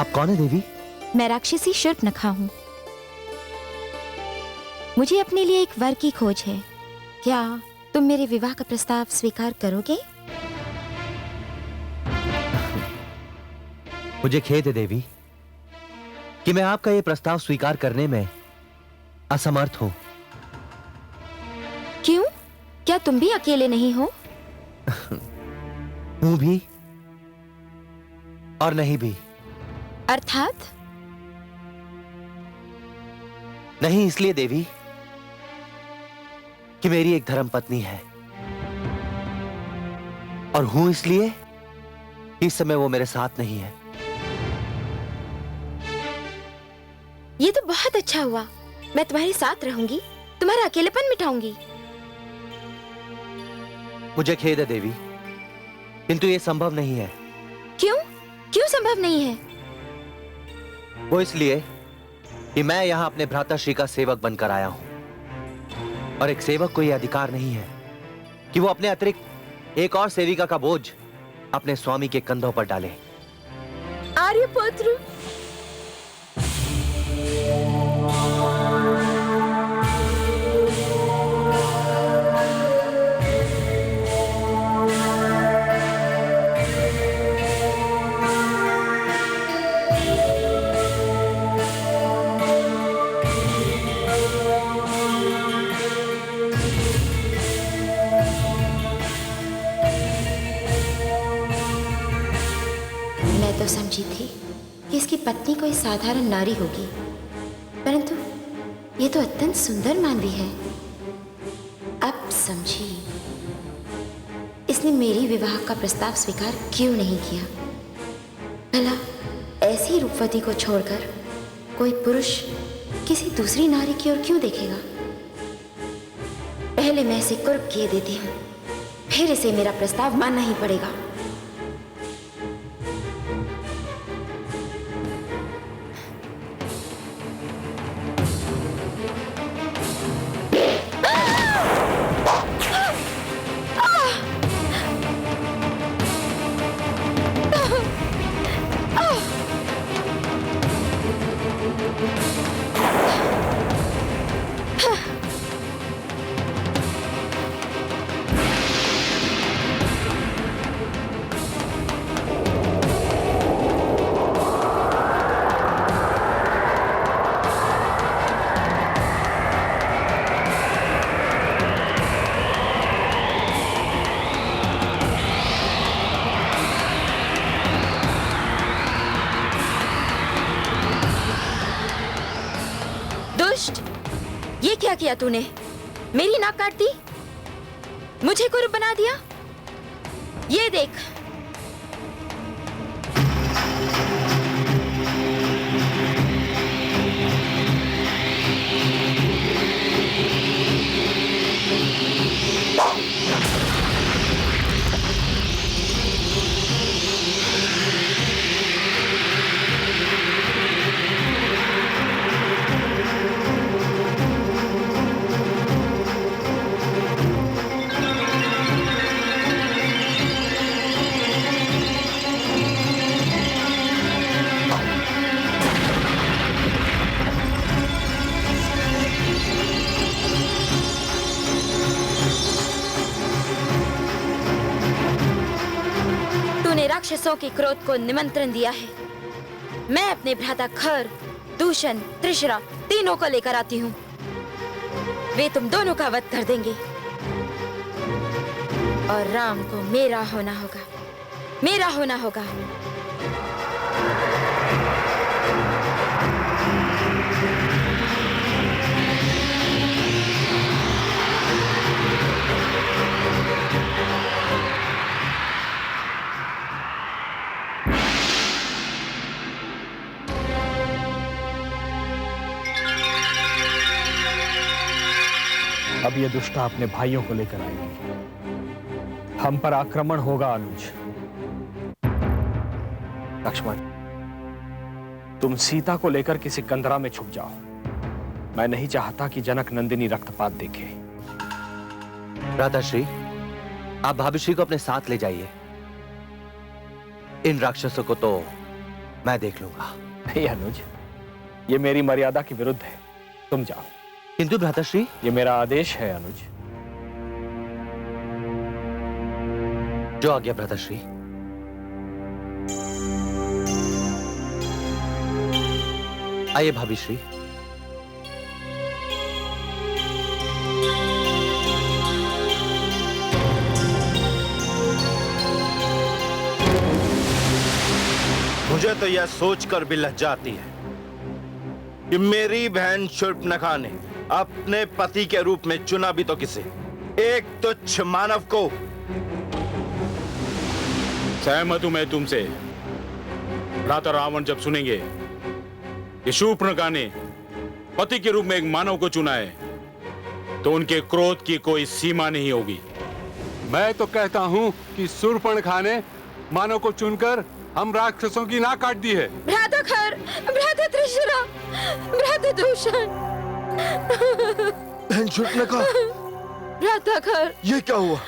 आप कौन है देवी? मैं राक्षसी शूर्पणखा हूँ। मुझे अपने लिए एक वर की खोज है। क्या तुम मेरे विवाह का प्रस्ताव स्वीकार करोगे? मुझे खेद है देवी कि मैं आपका यह प्रस्ताव स्वीकार करने में असमर्थ हूं। क्यों? क्या तुम भी अकेले नहीं हो? हूं भी और नहीं भी। अर्थात? नहीं इसलिए देवी कि मेरी एक धर्म पत्नी है, और हूं इसलिए कि इस समय वो मेरे साथ नहीं है। ये तो बहुत अच्छा हुआ। मैं तुम्हारे साथ रहूंगी, तुम्हारा अकेलेपन मिटाऊंगी। मुझे खेद है देवी, किंतु यह संभव नहीं है। क्यों? क्यों संभव नहीं है? वो इसलिए कि मैं यहां अपने भ्राताश्री का सेवक बनकर आया हूं, और एक सेवक को यह अधिकार नहीं है कि वो अपने अतिरिक्त एक और सेविका का बोझ अपने स्वामी के कंधों पर डाले। आर्यपुत्र, मैं तो समझी थी कि इसकी पत्नी कोई साधारण नारी होगी, परंतु ये तो अत्यंत सुंदर मानवी है। अब समझी इसने मेरी विवाह का प्रस्ताव स्वीकार क्यों नहीं किया। भला ऐसी रूपवती को छोड़कर कोई पुरुष किसी दूसरी नारी की ओर क्यों देखेगा? पहले मैं इसे कुर्ब किए देती हूँ, फिर इसे मेरा प्रस्ताव मानना ही पड़ेगा। दुष्ट, ये क्या किया तूने? मेरी नाक काट दी, मुझे कुरूप बना दिया। ये देख, तूने राक्षसों के क्रोध को निमंत्रण दिया है। मैं अपने भ्राता खर, दूषण, त्रिशरा तीनों को लेकर आती हूँ। वे तुम दोनों का वध कर देंगे, और राम को मेरा होना होगा, मेरा होना होगा। अब ये दुष्टा अपने भाइयों को लेकर आएगी। हम पर आक्रमण होगा अनुज। लक्ष्मण, तुम सीता को लेकर किसी कंदरा में छुप जाओ। मैं नहीं चाहता कि जनक नंदिनी रक्तपात देखे। भ्राताश्री, आप भाभीश्री को अपने साथ ले जाइए। इन राक्षसों को तो मैं देख लूंगा। नहीं अनुज, ये मेरी मर्यादा के विरुद्ध है। तुम जाओ। किंतु भ्राताश्री, ये मेरा आदेश है अनुज। जो आज्ञा भ्राताश्री। आइए भाभी श्री। मुझे तो यह सोचकर भी लज्जा आती है कि मेरी बहन शूर्पणखा ने अपने पति के रूप में चुना भी तो किसे, एक तुच्छ मानव को। सहमत हूं मैं तुमसे। भ्राता रावण जब सुनेंगे कि शूर्पणखा ने पति के रूप में एक मानव को चुना है, तो उनके क्रोध की कोई सीमा नहीं होगी। मैं तो कहता हूँ कि शूर्पणखा ने मानव को चुनकर हम राक्षसों की नाक काट दी है। भ्राता खर, भ्राता त्रिशरा, भ्राता दूषण। बहन शूर्पणखा, भ्राता खर, ये क्या हुआ?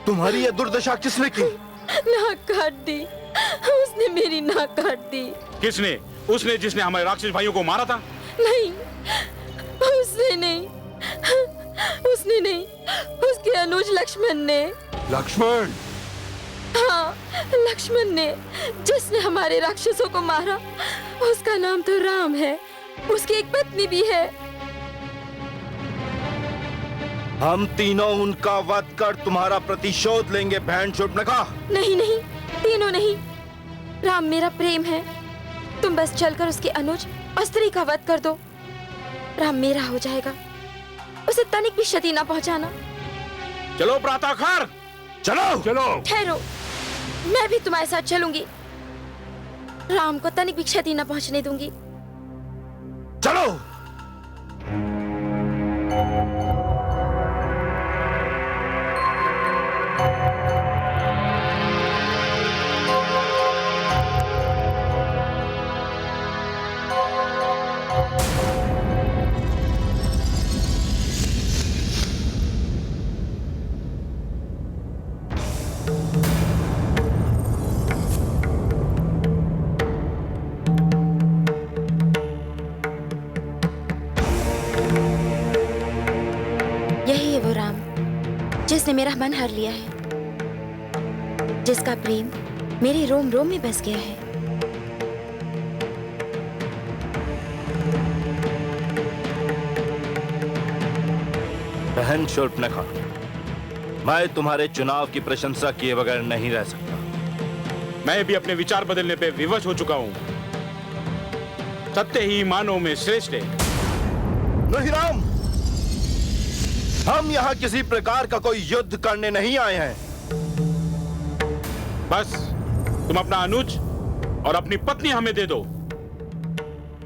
तुम्हारी यह दुर्दशा किसने की? नाक काट दी, उसने मेरी नाक काट दी। किसने? उसने जिसने हमारे राक्षस भाइयों को मारा था? नहीं, उसने नहीं, उसने नहीं, उसके अनुज लक्ष्मण ने। लक्ष्मण? हाँ, लक्ष्मण ने, जिसने हमारे राक्षसों को मारा। उसका नाम तो राम है, उसकी एक पत्नी भी है। हम तीनों उनका वध कर तुम्हारा प्रतिशोध लेंगे बहन शूर्पणखा। नहीं नहीं, तीनों नहीं। राम मेरा प्रेम है। तुम बस चलकर उसके अनुज और स्त्री का वध कर दो। राम मेरा हो जाएगा। उसे तनिक भी क्षति ना पहुंचाना। चलो भ्राताखर, चलो चलो। ठहरो, मैं भी तुम्हारे साथ चलूंगी। राम को तनिक भी क्षति न पहुंचने दूंगी। चलो। जिसने मेरा मन हर लिया है, जिसका प्रेम मेरे रोम रोम में बस गया है। बहन शूर्पणखा, मैं तुम्हारे चुनाव की प्रशंसा किए बगैर नहीं रह सकता। मैं भी अपने विचार बदलने पे विवश हो चुका हूं। सत्य ही मानव में श्रेष्ठ है। नहीं राम, हम यहाँ किसी प्रकार का कोई युद्ध करने नहीं आए हैं। बस तुम अपना अनुज और अपनी पत्नी हमें दे दो।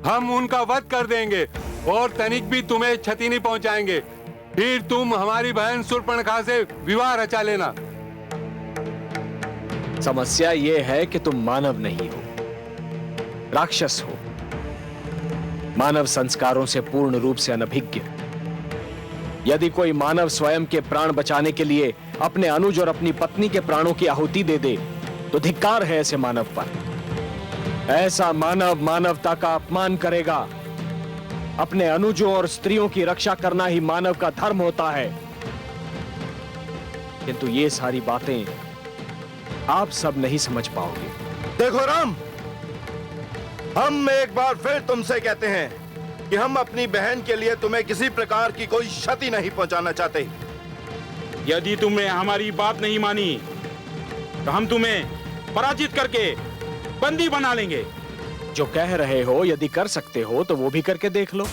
हम उनका वध कर देंगे और तनिक भी तुम्हें क्षति नहीं पहुंचाएंगे। फिर तुम हमारी बहन शूर्पणखा से विवाह रचा लेना। समस्या यह है कि तुम मानव नहीं हो, राक्षस हो। मानव संस्कारों से पूर्ण रूप से अनभिज्ञ। यदि कोई मानव स्वयं के प्राण बचाने के लिए अपने अनुज और अपनी पत्नी के प्राणों की आहुति दे दे, तो धिक्कार है ऐसे मानव पर। ऐसा मानव मानवता का अपमान करेगा। अपने अनुजों और स्त्रियों की रक्षा करना ही मानव का धर्म होता है। किंतु ये सारी बातें आप सब नहीं समझ पाओगे। देखो राम, हम एक बार फिर तुमसे कहते हैं कि हम अपनी बहन के लिए तुम्हें किसी प्रकार की कोई क्षति नहीं पहुंचाना चाहते। यदि तुमने हमारी बात नहीं मानी तो हम तुम्हें पराजित करके बंदी बना लेंगे। जो कह रहे हो यदि कर सकते हो तो वो भी करके देख लो।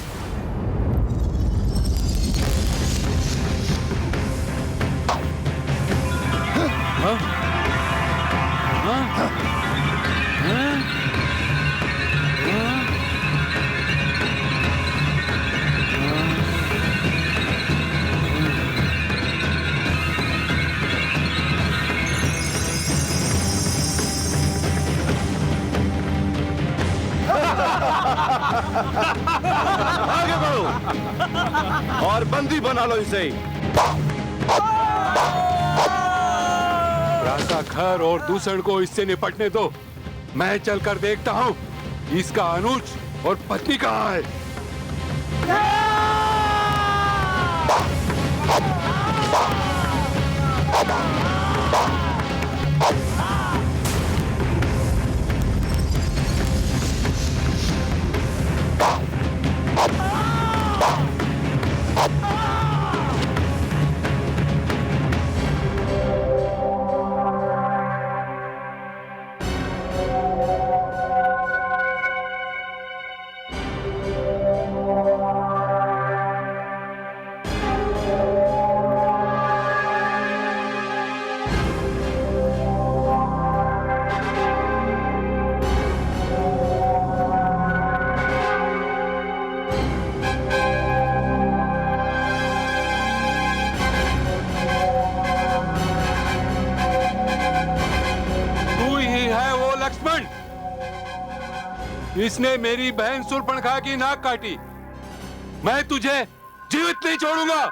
आगे बढ़ो और बंदी बना लो इसे। भ्राताखर और दूषण को इससे निपटने दो। मैं चलकर देखता हूँ इसका अनुज और पत्नी कहाँ है। इसने मेरी बहन शूर्पणखा की नाक काटी। मैं तुझे जीवित नहीं छोड़ूंगा।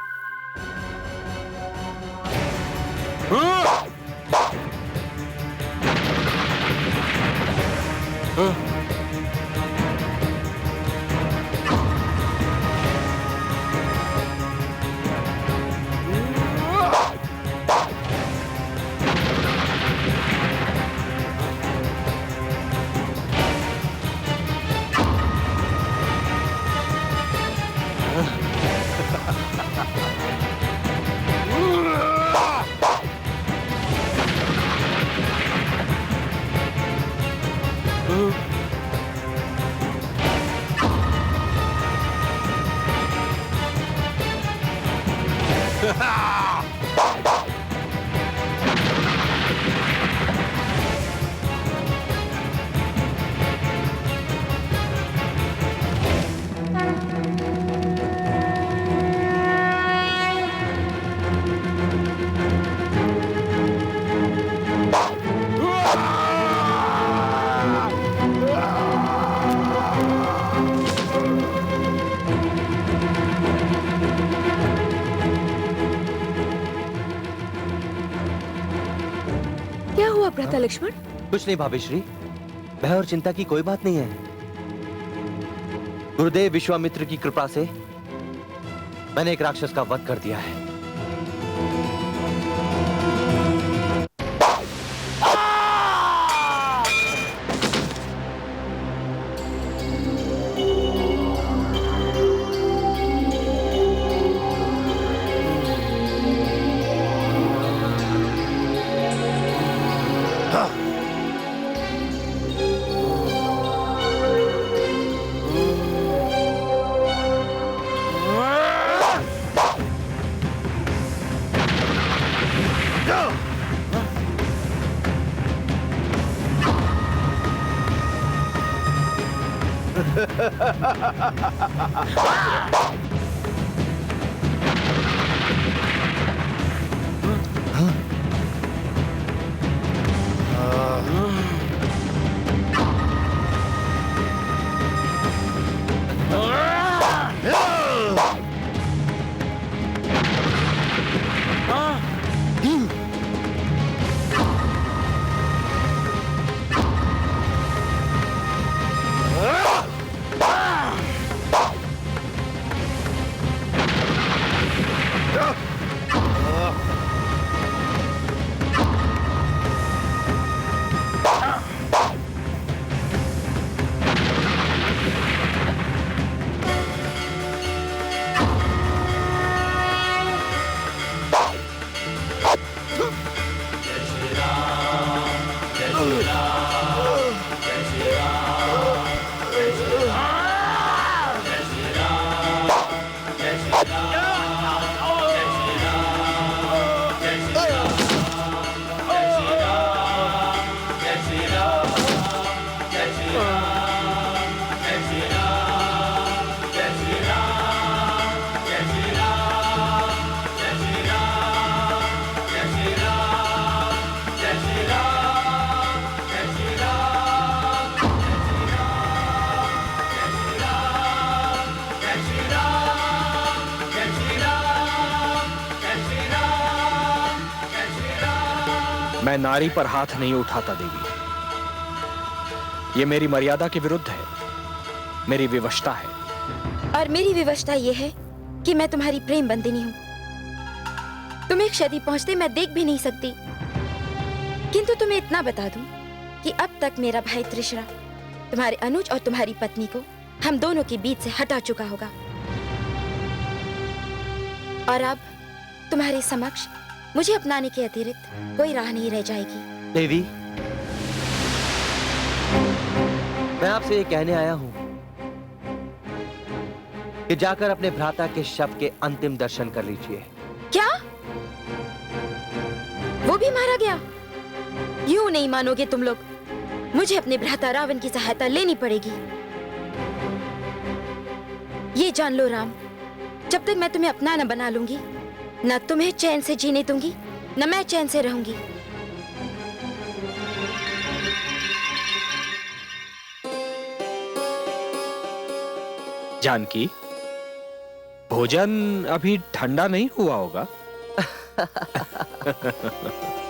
क्या हुआ भ्राता लक्ष्मण? कुछ नहीं भाभीश्री, भय और चिंता की कोई बात नहीं है। गुरुदेव विश्वामित्र की कृपा से मैंने एक राक्षस का वध कर दिया है। मैं नारी पर हाथ नहीं उठाता देवी। ये मेरी मर्यादा के विरुद्ध है, मेरी विवशता है। और मेरी विवशता ये है कि मैं तुम्हारी प्रेम बंदिनी हूँ। तुम्हें क्षति पहुंचते मैं देख भी नहीं सकती, किंतु तुम्हें इतना बता दूं कि अब तक मेरा भाई त्रिशरा तुम्हारे अनुज और तुम्हारी पत्नी को हम दोनों के बीच से हटा चुका होगा। और अब तुम्हारे समक्ष मुझे अपनाने के अतिरिक्त कोई राह नहीं रह जाएगी। देवी, मैं आपसे ये कहने आया हूं कि जाकर अपने भ्राता के शव के अंतिम दर्शन कर लीजिए। क्या? वो भी मारा गया? यूं नहीं मानोगे तुम लोग। मुझे अपने भ्राता रावण की सहायता लेनी पड़ेगी। ये जान लो राम, जब तक मैं तुम्हें अपना न बना लूंगी, न तुम्हें चैन से जीने दूंगी, न मैं चैन से रहूंगी। जानकी, भोजन अभी ठंडा नहीं हुआ होगा।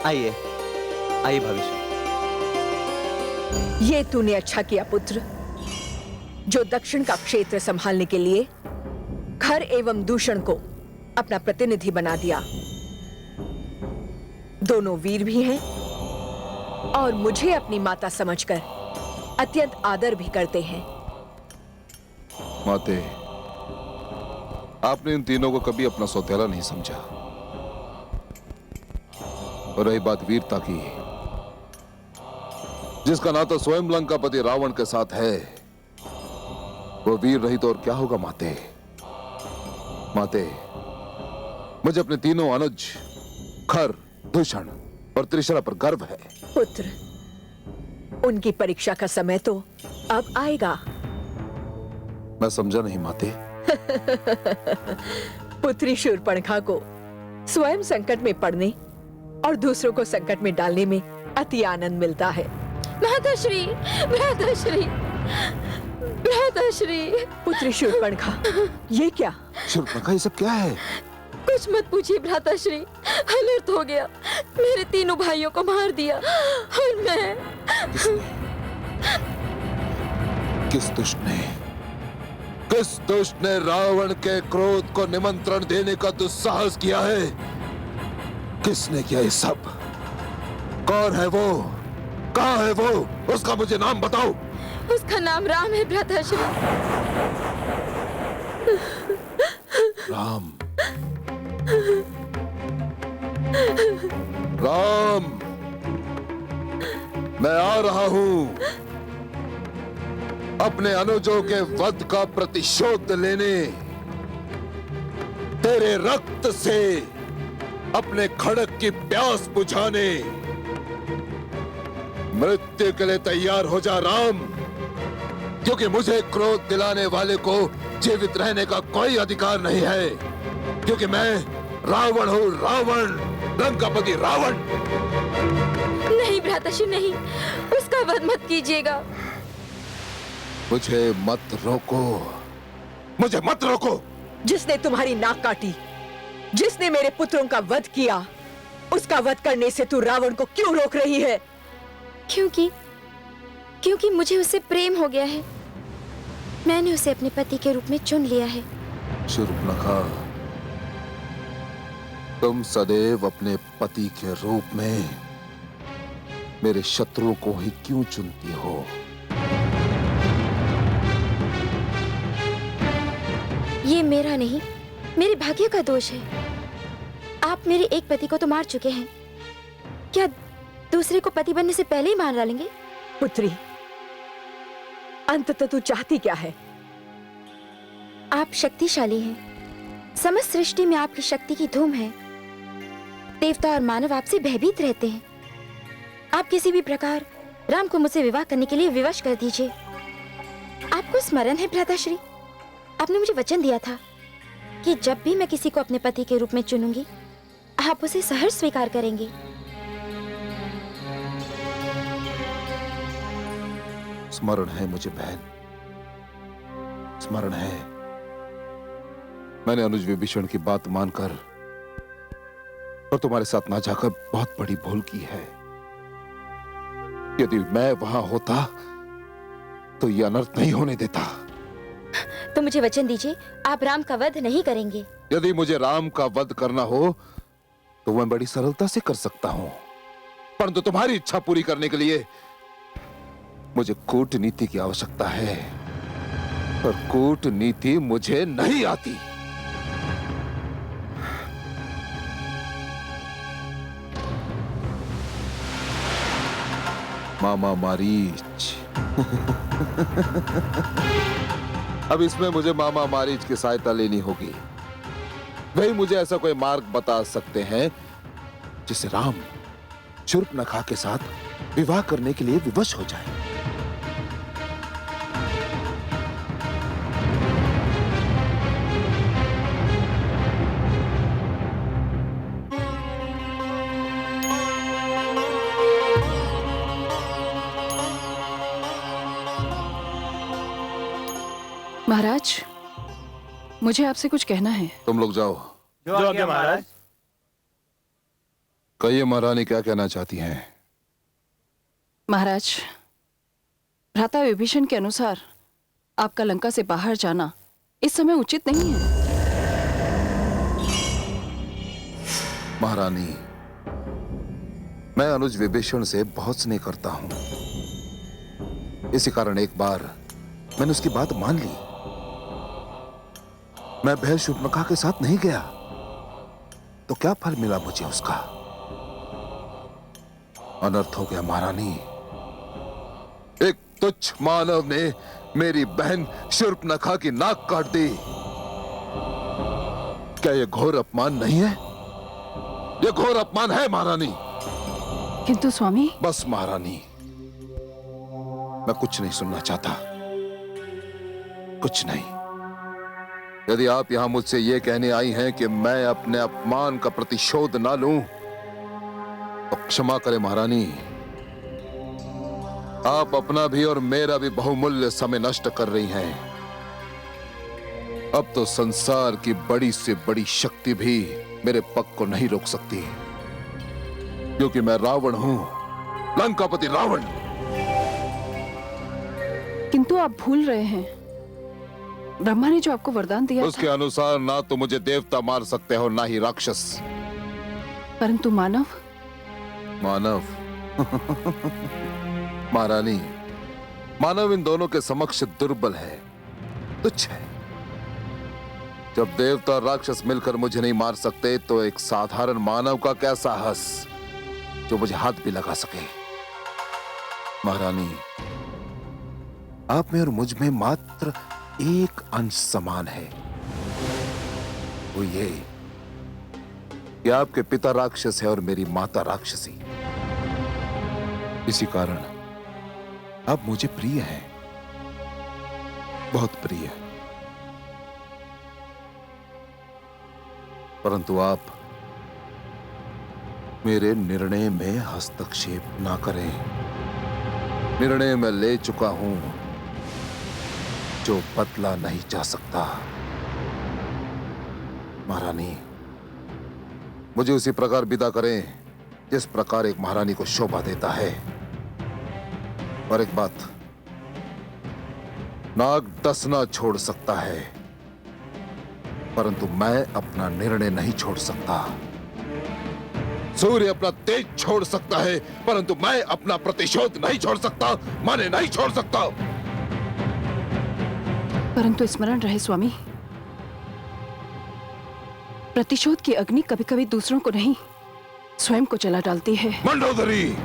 आइए आइए भविष्य। ये तूने अच्छा किया पुत्र, जो दक्षिण का क्षेत्र संभालने के लिए खर एवं दूषण को अपना प्रतिनिधि बना दिया। दोनों वीर भी हैं और मुझे अपनी माता समझकर अत्यंत आदर भी करते हैं। माते, आपने इन तीनों को कभी अपना सौतेला नहीं समझा। और रही बात वीरता की, जिसका नाता स्वयं लंकापति रावण के साथ है, वो वीर नहीं तो और क्या होगा माते। माते, मुझे अपने तीनों अनुज खर, दूषण और त्रिशरा पर गर्व है। पुत्र, उनकी परीक्षा का समय तो अब आएगा। मैं समझा नहीं माते। पुत्री शूर्पणखा को स्वयं संकट में पड़ने और दूसरों को संकट में डालने में अति आनंद मिलता है। भ्राताश्री, भ्राताश्री, भ्राताश्री। पुत्री शूर्पणखा, ये क्या? शूर्पणखा, ये सब क्या है? कुछ मत पूछिए भ्राताश्री, अनर्थ हो गया। मेरे तीनों भाइयों को मार दिया और मैं। किस दुष्ट ने रावण के क्रोध को निमंत्रण देने का दुस्साहस किया है? किसने किया ये सब? कौन है वो? कहाँ है वो? उसका मुझे नाम बताओ। उसका नाम राम है भ्राताश्री। राम। राम, मैं आ रहा हूं अपने अनुजों के वध का प्रतिशोध लेने। तेरे रक्त से अपने खड़क की प्यास बुझाने। मृत्यु के लिए तैयार हो जा राम, क्योंकि मुझे क्रोध दिलाने वाले को जीवित रहने का कोई अधिकार नहीं है, क्योंकि मैं रावण हूं, रावण, लंकापति रावण। नहीं भ्राताश्री, नहीं, उसका वध मत कीजिएगा। मुझे मत रोको, मुझे मत रोको। जिसने तुम्हारी नाक काटी, जिसने मेरे पुत्रों का वध किया, उसका वध करने से तू रावण को क्यों रोक रही है? क्योंकि मुझे उससे प्रेम हो गया है। मैंने उसे अपने पति के रूप में चुन लिया है। शूर्पणखा, तुम सदैव अपने पति के रूप में मेरे शत्रुओं को ही क्यों चुनती हो? ये मेरा नहीं, मेरे भाग्य का दोष है। आप मेरे एक पति को तो मार चुके हैं, क्या दूसरे को पति बनने से पहले ही मार डालेंगे? पुत्री, अंततः तू चाहती क्या है? आप शक्तिशाली हैं। समस्त सृष्टि में आपकी शक्ति की धूम है। देवता और मानव आपसे भयभीत रहते हैं। आप किसी भी प्रकार राम को मुझसे विवाह करने के लिए विवश कर दीजिए। आपको स्मरण है भ्राताश्री, आपने मुझे वचन दिया था कि जब भी मैं किसी को अपने पति के रूप में चुनूंगी, आप उसे सहर्ष स्वीकार करेंगे। स्मरण है मुझे बहन, स्मरण है। मैंने अनुज विभीषण की बात मानकर और तुम्हारे साथ ना जाकर बहुत बड़ी भूल की है। यदि मैं वहां होता तो ये अनर्थ नहीं होने देता। तो मुझे वचन दीजिए, आप राम का वध नहीं करेंगे। यदि मुझे राम का वध करना हो तो मैं बड़ी सरलता से कर सकता हूं, परंतु तुम्हारी इच्छा पूरी करने के लिए मुझे कूटनीति की आवश्यकता है, और कूटनीति मुझे नहीं आती। मामा मारीच। अब इसमें मुझे मामा मारीच की सहायता लेनी होगी। वही मुझे ऐसा कोई मार्ग बता सकते हैं जिससे राम शूर्पणखा के साथ विवाह करने के लिए विवश हो जाए। महाराज, मुझे आपसे कुछ कहना है। तुम लोग जाओ। जो आज्ञा महाराज। कहिए महारानी, क्या कहना चाहती हैं? महाराज, भ्राता विभीषण के अनुसार आपका लंका से बाहर जाना इस समय उचित नहीं है। महारानी, मैं अनुज विभीषण से बहुत स्नेह करता हूं। इसी कारण एक बार मैंने उसकी बात मान ली। मैं बहन शूर्पणखा के साथ नहीं गया तो क्या फल मिला मुझे उसका? अनर्थ हो गया महारानी। एक तुच्छ मानव ने मेरी बहन शूर्पणखा की नाक काट दी। क्या यह घोर अपमान नहीं है? यह घोर अपमान है महारानी। किंतु स्वामी। बस महारानी, मैं कुछ नहीं सुनना चाहता, कुछ नहीं। यदि आप यहां मुझसे यह कहने आई हैं कि मैं अपने अपमान का प्रतिशोध ना लूं, तो क्षमा करें महारानी, आप अपना भी और मेरा भी बहुमूल्य समय नष्ट कर रही हैं। अब तो संसार की बड़ी से बड़ी शक्ति भी मेरे पग को नहीं रोक सकती, क्योंकि मैं रावण हूं, लंकापति रावण। किंतु आप भूल रहे हैं, ब्रह्मा ने जो आपको वरदान दिया उसके अनुसार ना तो मुझे देवता मार सकते हो, ना ही राक्षस। परंतु मानव। मानव महारानी, मानव इन दोनों के समक्ष दुर्बल है, तुच्छ है। जब देवता और राक्षस मिलकर मुझे नहीं मार सकते, तो एक साधारण मानव का क्या साहस जो मुझे हाथ भी लगा सके? महारानी, आप में और मुझ में मात्र एक अंश समान है, वो ये कि आपके पिता राक्षस है और मेरी माता राक्षसी। इसी कारण आप मुझे प्रिय हैं, बहुत प्रिय। परंतु आप मेरे निर्णय में हस्तक्षेप ना करें। निर्णय मैं ले चुका हूं जो बदला नहीं जा सकता। महारानी, मुझे उसी प्रकार विदा करें जिस प्रकार एक महारानी को शोभा देता है। और एक बात, नाग डसना छोड़ सकता है, परंतु मैं अपना निर्णय नहीं छोड़ सकता। सूर्य अपना तेज छोड़ सकता है, परंतु मैं अपना प्रतिशोध नहीं छोड़ सकता, माने नहीं छोड़ सकता। परंतु स्मरण रहे स्वामी, प्रतिशोध की अग्नि कभी कभी दूसरों को नहीं, स्वयं को जला डालती है। मंडोदरी,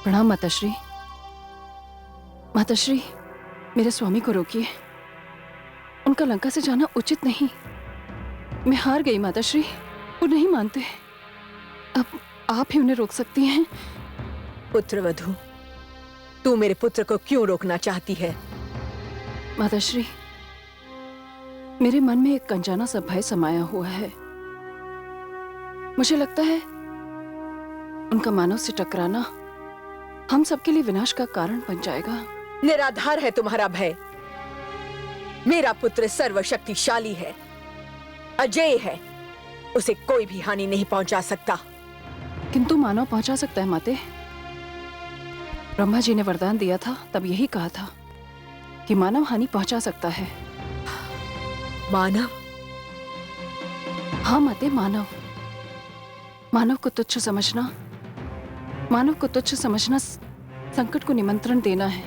प्रणाम माताश्री। माताश्री, मेरे स्वामी को रोकिए, उनका लंका से जाना उचित नहीं। मैं हार गई माताश्री, वो नहीं मानते। अब आप ही उन्हें रोक सकती हैं। पुत्रवधू, तू मेरे पुत्र को क्यों रोकना चाहती है? माताश्री, मेरे मन में एक अनजाना सा भय समाया हुआ है। मुझे लगता है उनका मानव से टकराना हम सबके लिए विनाश का कारण बन जाएगा। निराधार है तुम्हारा भय। मेरा पुत्र सर्वशक्तिशाली है, अजय है, उसे कोई भी हानि नहीं पहुंचा सकता। किंतु मानव पहुंचा सकता है माते। ब्रह्मा जी ने वरदान दिया था, तब यही कहा था कि मानव हानि पहुंचा सकता है। मानव? हाँ माते, मानव। मानव को तुच्छ समझना, मानव को तुच्छ समझना संकट को निमंत्रण देना है।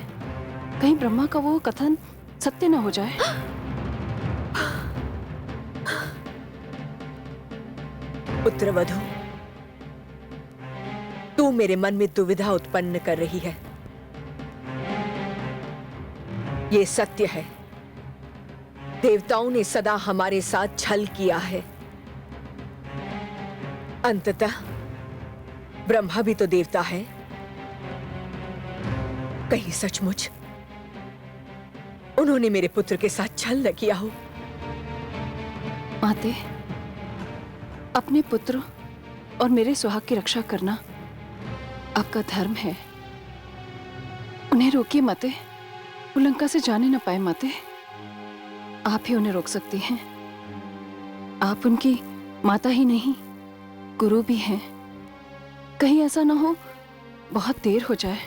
कहीं ब्रह्मा का वो कथन सत्य न हो जाए। पुत्रवधू, तू मेरे मन में दुविधा उत्पन्न कर रही है। ये सत्य है, देवताओं ने सदा हमारे साथ छल किया है। अंततः ब्रह्मा भी तो देवता है। कहीं सचमुच उन्होंने मेरे पुत्र के साथ छल न किया हो? माते, अपने पुत्र और मेरे सुहाग की रक्षा करना आपका धर्म है। उन्हें रोकिए माते, वो लंका से जाने न पाए माते। आप ही उन्हें रोक सकती हैं। आप उनकी माता ही नहीं, गुरु भी हैं। कहीं ऐसा ना हो बहुत देर हो जाए।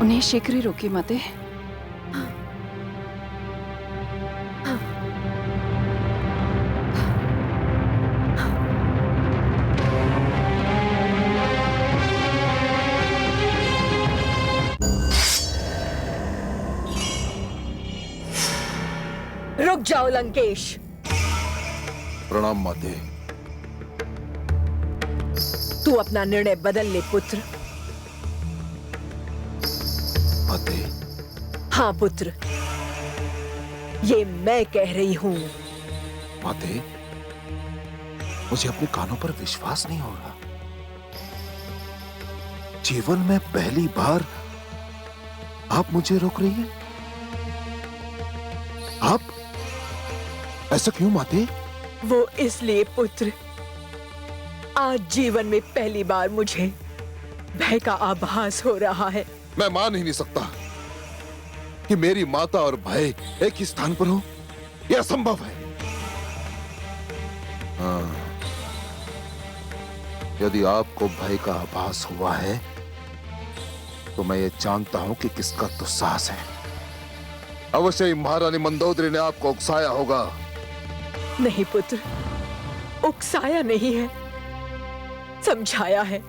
उन्हें शीघ्र ही रोकिए माते। रुक जाओ लंकेश। प्रणाम माते। तू अपना निर्णय बदल ले पुत्र। माते, हाँ पुत्र, ये मैं कह रही हूं। माते, मुझे अपने कानों पर विश्वास नहीं हो रहा। जीवन में पहली बार आप मुझे रोक रही हैं। आप ऐसा क्यों माते? वो इसलिए पुत्र, आज जीवन में पहली बार मुझे भय का आभास हो रहा है। मैं मान ही नहीं सकता कि मेरी माता और भय एक ही स्थान पर हो। यह असंभव है। हाँ, यदि आपको भय का आभास हुआ है तो मैं ये जानता हूं कि किसका दुस्साहस है। अवश्य ही महारानी मंदोदरी ने आपको उकसाया होगा। नहीं पुत्र, उकसाया नहीं है, समझाया है।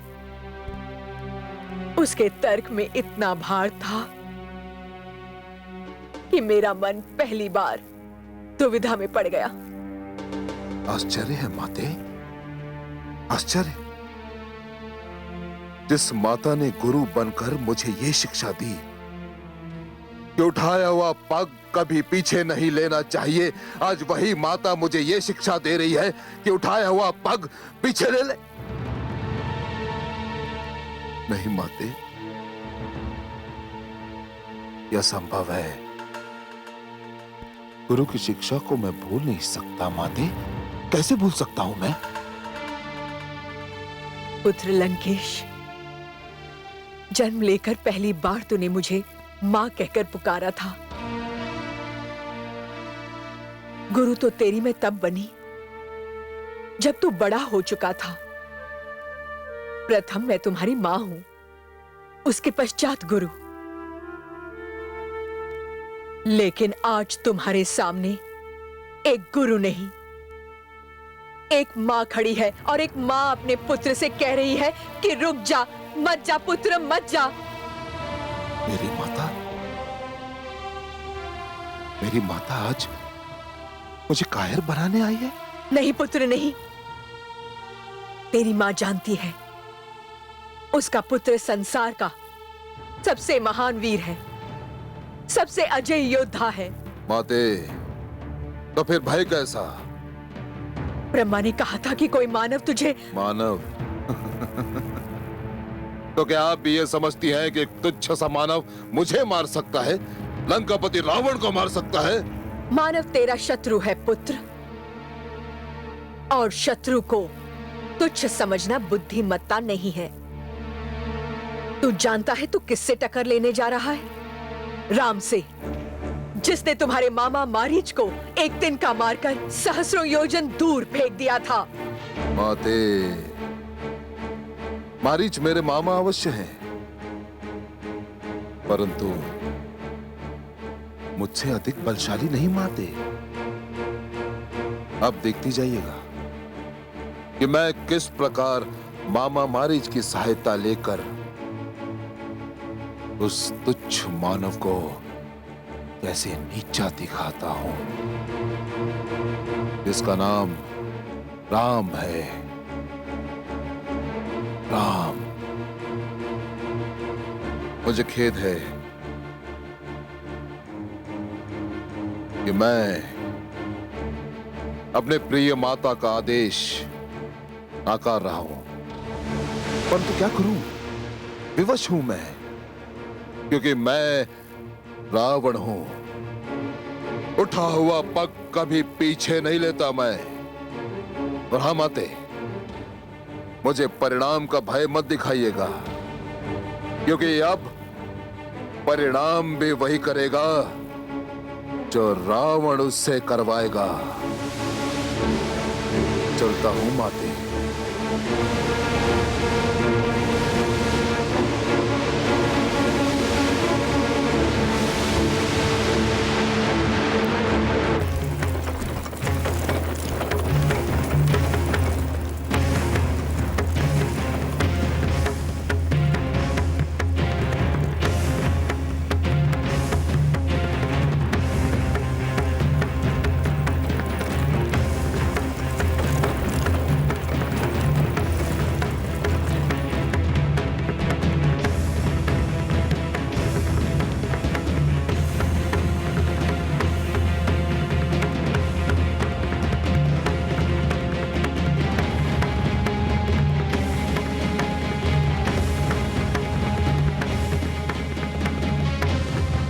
उसके तर्क में इतना भार था कि मेरा मन पहली बार दुविधा में पड़ गया। आश्चर्य है माते, आश्चर्य। जिस माता ने गुरु बनकर मुझे ये शिक्षा दी कि उठाया हुआ पग कभी पीछे नहीं लेना चाहिए, आज वही माता मुझे ये शिक्षा दे रही है कि उठाया हुआ पग पीछे ले ले। नहीं माते, यह संभव है। गुरु की शिक्षा को मैं भूल नहीं सकता माते। कैसे भूल सकता हूं मैं? पुत्र लंकेश, जन्म लेकर पहली बार तूने मुझे मां कहकर पुकारा था। गुरु तो तेरी मैं तब बनी जब तू बड़ा हो चुका था। प्रथम मैं तुम्हारी मां हूं, उसके पश्चात गुरु। लेकिन आज तुम्हारे सामने एक गुरु नहीं, एक मां खड़ी है और एक मां अपने पुत्र से कह रही है कि रुक जा, मत जा पुत्र, मत जा। मेरी माता आज मुझे कायर बनाने आई है? नहीं पुत्र नहीं, तेरी मां जानती है उसका पुत्र संसार का सबसे महान वीर है, सबसे अजय योद्धा है। माते, तो फिर भय कैसा? ब्रह्मा ने कहा था कि कोई मानव तुझे। मानव? तो क्या आप भी ये समझती हैं कि एक तुच्छ सा मानव मुझे मार सकता है, लंकापति रावण को मार सकता है? मानव तेरा शत्रु है पुत्र, और शत्रु को तुच्छ समझना बुद्धिमत्ता नहीं है। तू जानता है तू किससे टक्कर लेने जा रहा है? राम से, जिसने तुम्हारे मामा मारीच को एक तिनका मारकर सहस्रों योजन दूर फेंक दिया था। माते, मारीच मेरे मामा अवश्य हैं, परंतु मुझसे अधिक बलशाली नहीं माते। अब देखती जाइएगा कि मैं किस प्रकार मामा मारीच की सहायता लेकर उस तुच्छ मानव को कैसे नीचा दिखाता हूं, जिसका नाम राम है। राम। मुझे खेद है कि मैं अपने प्रिय माता का आदेश नाकार रहा हूं, परंतु क्या करूं, विवश हूं मैं, क्योंकि मैं रावण हूं। उठा हुआ पग कभी पीछे नहीं लेता मैं। और हाँ माते, मुझे परिणाम का भय मत दिखाइएगा, क्योंकि अब परिणाम भी वही करेगा जो रावण उससे करवाएगा। चलता हूं माते।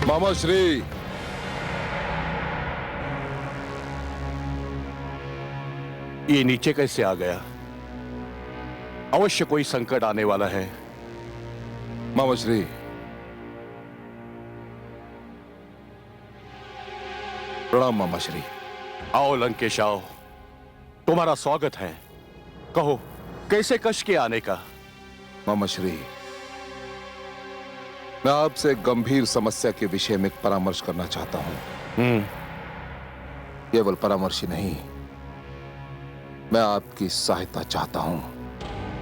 मामा श्री, ये नीचे कैसे आ गया? अवश्य कोई संकट आने वाला है। मामा श्री, प्रणाम मामा श्री। आओ लंकेश आओ, तुम्हारा स्वागत है। कहो कैसे कश के आने का? मामा श्री, मैं आपसे एक गंभीर समस्या के विषय में परामर्श करना चाहता हूं। केवल परामर्श ही नहीं, मैं आपकी सहायता चाहता हूं।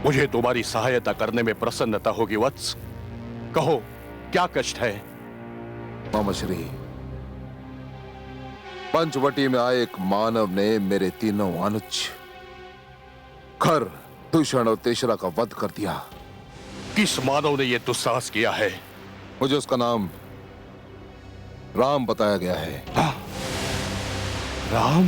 मुझे तुम्हारी सहायता करने में प्रसन्नता होगी वत्स। कहो क्या कष्ट है? मामा श्री, पंचवटी में आए एक मानव ने मेरे तीनों अनुज खर, दूषण और तेसरा का वध कर दिया। किस मानव ने यह दुस्साहस किया है? मुझे उसका नाम राम बताया गया है। राम?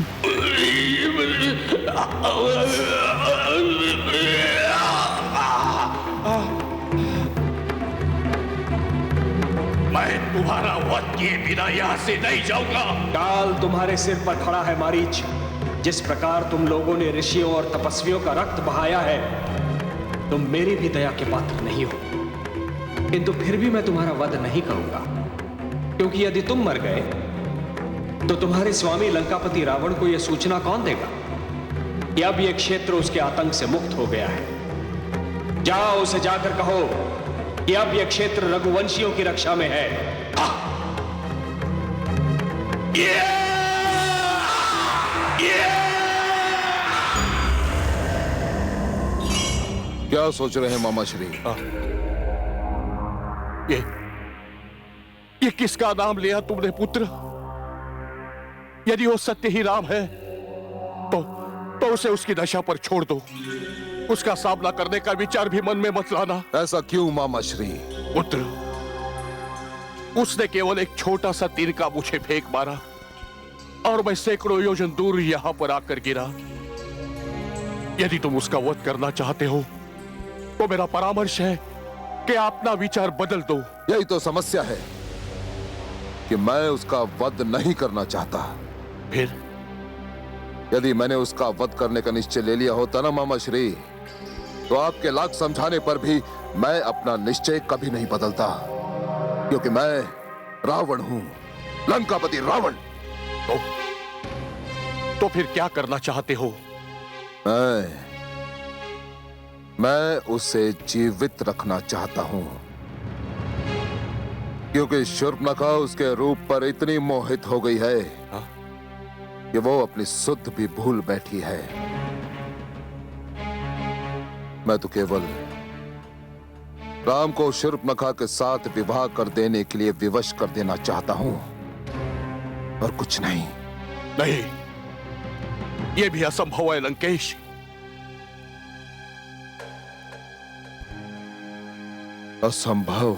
मैं तुम्हारा वध किए बिना यहां से नहीं जाऊंगा। काल तुम्हारे सिर पर खड़ा है मारीच। जिस प्रकार तुम लोगों ने ऋषियों और तपस्वियों का रक्त बहाया है, तुम मेरी भी दया के पात्र नहीं हो। किंतु फिर भी मैं तुम्हारा वध नहीं करूंगा, क्योंकि यदि तुम मर गए तो तुम्हारे स्वामी लंकापति रावण को यह सूचना कौन देगा कि अब यह क्षेत्र उसके आतंक से मुक्त हो गया है। जाओ उसे जाकर कहो कि अब यह क्षेत्र रघुवंशियों की रक्षा में है। क्या सोच रहे हैं मामा श्री? ये किसका नाम लिया तुमने पुत्र? यदि वो सत्य ही राम है तो उसे उसकी दशा पर छोड़ दो। उसका सामना करने का विचार भी मन में मत लाना। ऐसा क्यों मामा श्री? पुत्र, उसने केवल एक छोटा सा तीर का मुझे फेंक मारा और मैं सैकड़ों योजन दूर यहां पर आकर गिरा। यदि तुम उसका वध करना चाहते हो तो मेरा परामर्श है कि अपना विचार बदल दो। यही तो समस्या है कि मैं उसका वध नहीं करना चाहता। फिर यदि मैंने उसका वध करने का निश्चय ले लिया होता ना मामा श्री, तो आपके लाख समझाने पर भी मैं अपना निश्चय कभी नहीं बदलता, क्योंकि मैं रावण हूं, लंकापति रावण। तो फिर क्या करना चाहते हो? मैं उसे जीवित रखना चाहता हूं, क्योंकि शूर्पणखा उसके रूप पर इतनी मोहित हो गई है कि वो अपनी सुध भी भूल बैठी है। मैं तो केवल राम को शूर्पणखा के साथ विवाह कर देने के लिए विवश कर देना चाहता हूं, और कुछ नहीं। नहीं, यह भी असंभव है लंकेश। असंभव?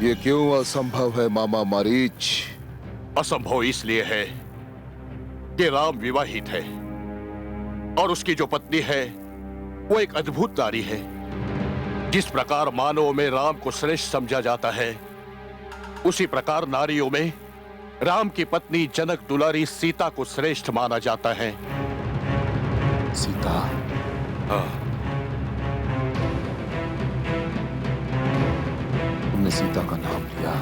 ये क्यों असंभव है मामा मारीच? असंभव इसलिए है कि राम विवाहित है और उसकी जो पत्नी है वो एक अद्भुत नारी है। जिस प्रकार मानवों में राम को श्रेष्ठ समझा जाता है, उसी प्रकार नारियों में राम की पत्नी जनक दुलारी सीता को श्रेष्ठ माना जाता है। सीता? हाँ। तुमने सीता का नाम लिया।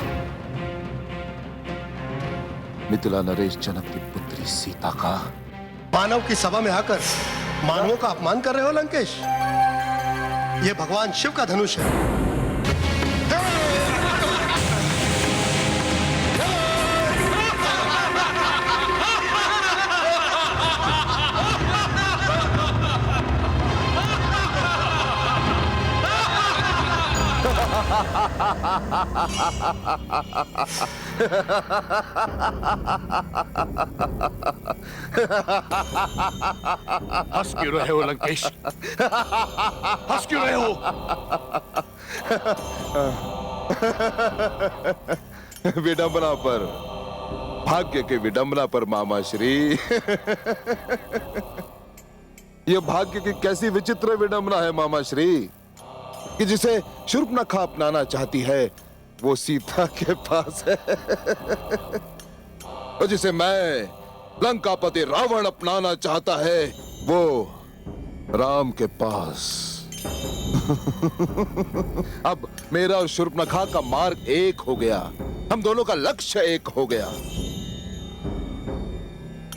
मिथिला नरेश जनक की पुत्री सीता का? मानव की सभा में आकर मानवों का अपमान कर रहे हो लंकेश। ये भगवान शिव का धनुष है। हंस क्यों रहे हो लंकेश? हंस क्यों रहे हो? विडंबना पर, भाग्य की विडंबना पर मामा श्री। यह भाग्य की कैसी विचित्र विडंबना है मामा श्री, कि जिसे शूर्पणखा अपनाना चाहती है वो सीता के पास है, और जिसे मैं लंकापति रावण अपनाना चाहता है वो राम के पास। अब मेरा और शूर्पणखा का मार्ग एक हो गया, हम दोनों का लक्ष्य एक हो गया।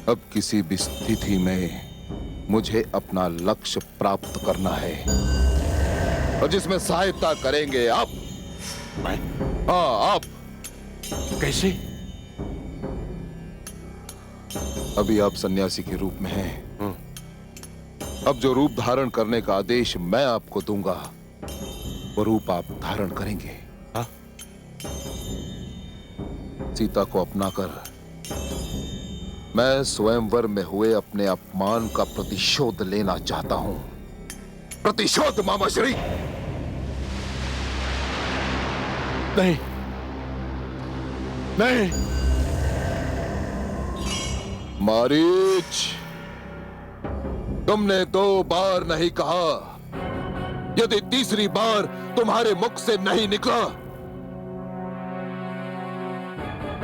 अब किसी भी स्थिति में मुझे अपना लक्ष्य प्राप्त करना है, और जिसमें सहायता करेंगे आप। मैं? हाँ, आप। कैसे? अभी आप सन्यासी के रूप में हैं। अब जो रूप धारण करने का आदेश मैं आपको दूंगा, वो रूप आप धारण करेंगे। हाँ? सीता को अपनाकर मैं स्वयंवर में हुए अपने अपमान का प्रतिशोध लेना चाहता हूं। प्रतिशोध मामा श्री। नहीं, नहीं। मारीच, तुमने 2 बार नहीं कहा। यदि तीसरी बार तुम्हारे मुख से नहीं निकला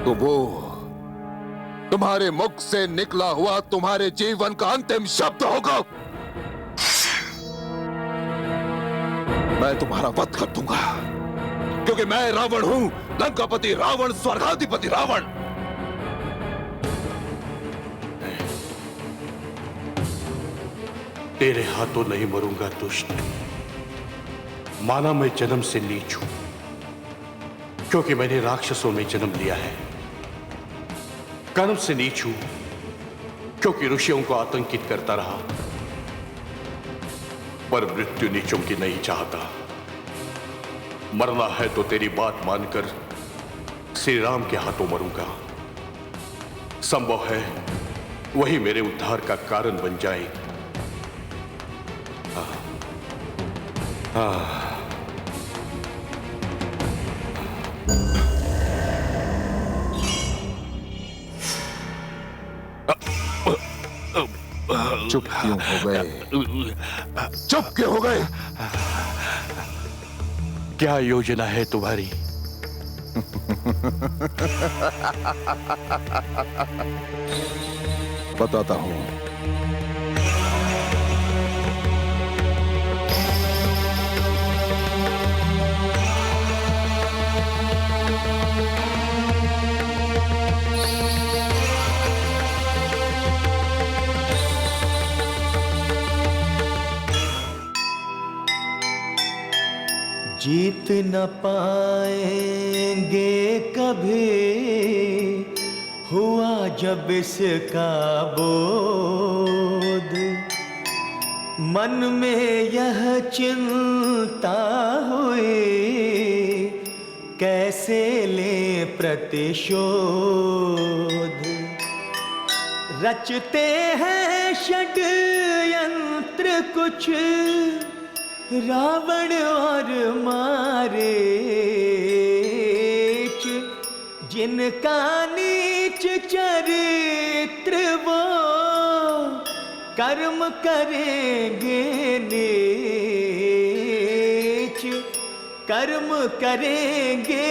तो वो तुम्हारे मुख से निकला हुआ तुम्हारे जीवन का अंतिम शब्द होगा। मैं तुम्हारा वध कर दूंगा, क्योंकि मैं रावण हूं, लंकापति रावण, स्वर्गाधिपति रावण। तेरे हाथों नहीं मरूंगा दुष्ट। माना मैं जन्म से नीच हूं, क्योंकि मैंने राक्षसों में जन्म लिया है। कर्म से नीच हूं, क्योंकि ऋषियों को आतंकित करता रहा। पर मृत्यु नीचों की नहीं चाहता। मरना है तो तेरी बात मानकर श्री राम के हाथों मरूंगा। संभव है वही मेरे उद्धार का कारण बन जाए। चुप क्यों हो गए? चुप क्यों हो गए? क्या योजना है तुम्हारी? बताता हूं। जीत न पाएंगे कभी, हुआ जब इसका बोध, मन में यह चिंता हुई, कैसे ले प्रतिशोध। रचते हैं षड्यंत्र कुछ रावण और मारीच, जिनका नीच चरित्र वो कर्म करेंगे नीच, कर्म करेंगे